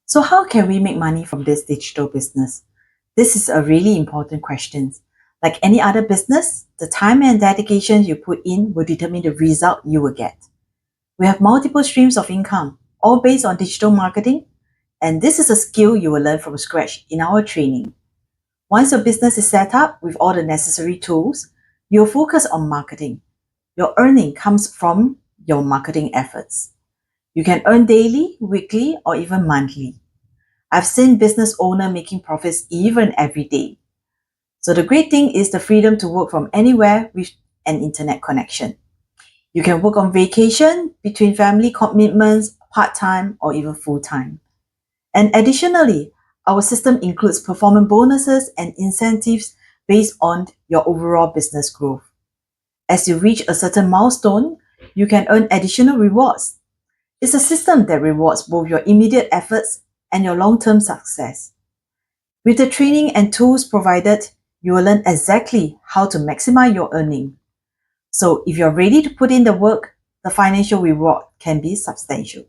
So how can we make money from this digital business? This is a really important question. Like any other business, the time and dedication you put in will determine the result you will get. We have multiple streams of income, all based on digital marketing, and this is a skill you will learn from scratch in our training. Once your business is set up with all the necessary tools, you'll focus on marketing. Your earning comes from your marketing efforts. You can earn daily, weekly, or even monthly. I've seen business owners making profits even every day. So the great thing is the freedom to work from anywhere with an internet connection. You can work on vacation, between family commitments, part-time, or even full-time. And additionally, our system includes performance bonuses and incentives based on your overall business growth. As you reach a certain milestone, you can earn additional rewards. It's a system that rewards both your immediate efforts and your long-term success. With the training and tools provided, you will learn exactly how to maximize your earning. So if you're ready to put in the work, the financial reward can be substantial.